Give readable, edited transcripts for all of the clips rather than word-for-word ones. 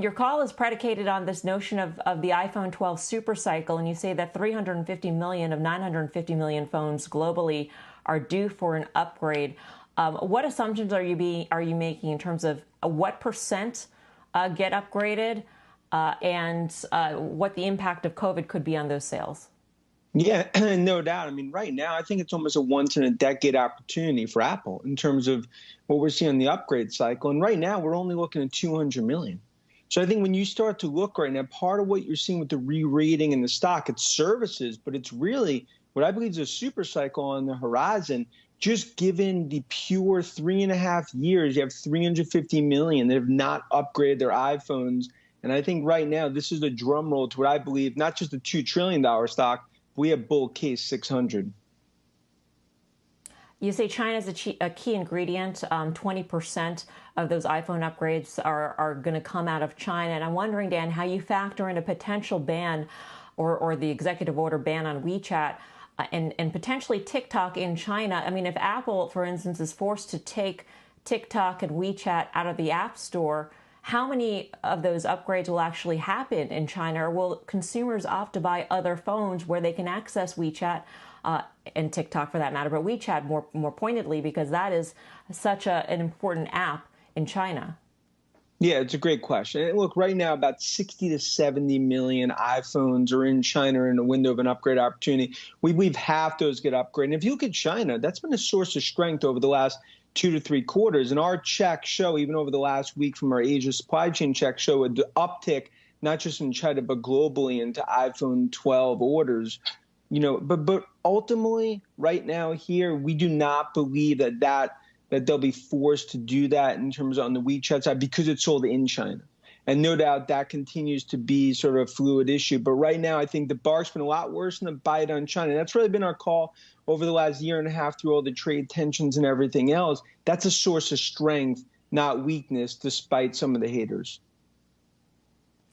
Your call is predicated on this notion of the iPhone 12 super cycle, and you say that 350 million of 950 million phones globally are due for an upgrade. What assumptions are you making in terms of what percent get upgraded and what the impact of COVID could be on those sales? Yeah, no doubt. I mean, right now, I think it's almost a once-in-a-decade opportunity for Apple in terms of what we're seeing in the upgrade cycle. And right now, we're only looking at 200 million. So I think when you start to look right now, part of what you're seeing with the re-rating in the stock, it's services, but it's really what I believe is a super cycle on the horizon. Just given the pure 3.5 years, you have 350 million that have not upgraded their iPhones. And I think right now, this is a drum roll to what I believe, not just a $2 trillion stock, we have bull case 600. You say China is a key ingredient. 20% of those iPhone upgrades are going to come out of China. And I'm wondering, Dan, how you factor in a potential ban or the executive order ban on WeChat and potentially TikTok in China. I mean, if Apple, for instance, is forced to take TikTok and WeChat out of the App Store, how many of those upgrades will actually happen in China? Or will consumers opt to buy other phones where they can access WeChat and TikTok for that matter, but WeChat more pointedly because that is such an important app in China? Yeah, it's a great question. And look, right now, about 60 to 70 million iPhones are in China in a window of an upgrade opportunity. We believe half those get upgraded. And if you look at China, that's been a source of strength over the last 2 to 3 quarters. And our checks show, even over the last week from our Asia supply chain checks, show an uptick, not just in China, but globally into iPhone 12 orders. You know, but ultimately, right now here, we do not believe that they'll be forced to do that in terms of on the WeChat side because it's sold in China. And no doubt that continues to be sort of a fluid issue. But right now, I think the bark's been a lot worse than the bite on China. That's really been our call over the last year and a half through all the trade tensions and everything else. That's a source of strength, not weakness, despite some of the haters.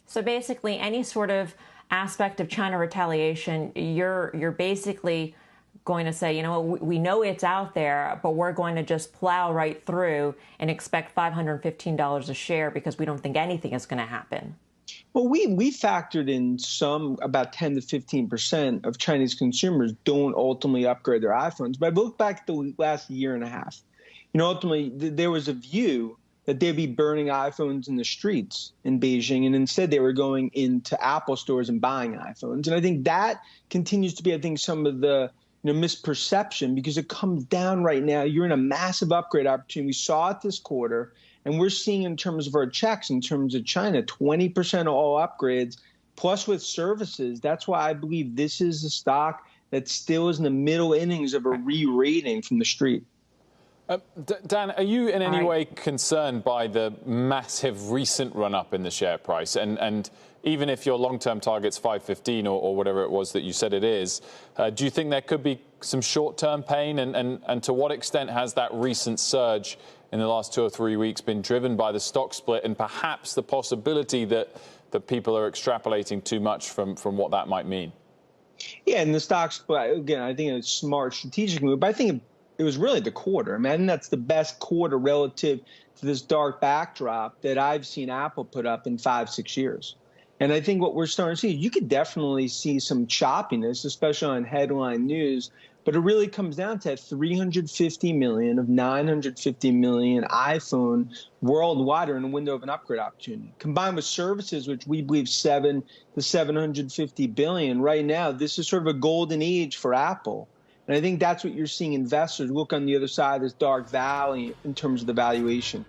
So basically, any sort of aspect of China retaliation, you're basically going to say, you know, we know it's out there, but we're going to just plow right through and expect $515 a share because we don't think anything is going to happen. Well, we factored in about 10 to 15% of Chinese consumers don't ultimately upgrade their iPhones. But I look back at the last year and a half. You know, ultimately, there was a view that they'd be burning iPhones in the streets in Beijing, and instead they were going into Apple stores and buying iPhones. And I think that continues to be, I think, some of the misperception because it comes down right now. You're in a massive upgrade opportunity. We saw it this quarter, and we're seeing in terms of our checks, in terms of China, 20% of all upgrades, plus with services. That's why I believe this is a stock that still is in the middle innings of a re-rating from the street. Dan, are you in any way concerned by the massive recent run-up in the share price? And even if your long-term target's 515 or whatever it was that you said it is, do you think there could be some short-term pain? And to what extent has that recent surge in the last 2 or 3 weeks been driven by the stock split and perhaps the possibility that people are extrapolating too much from what that might mean? Yeah, and the stock split, again, I think it's a smart strategic move, but I think it was really the quarter. I mean, I think that's the best quarter relative to this dark backdrop that I've seen Apple put up in 5-6 years. And I think what we're starting to see, you could definitely see some choppiness, especially on headline news, but it really comes down to 350 million of 950 million iPhone worldwide are in a window of an upgrade opportunity. Combined with services, which we believe 7 to 750 billion, right now, this is sort of a golden age for Apple. And I think that's what you're seeing investors look on the other side of this dark valley in terms of the valuation.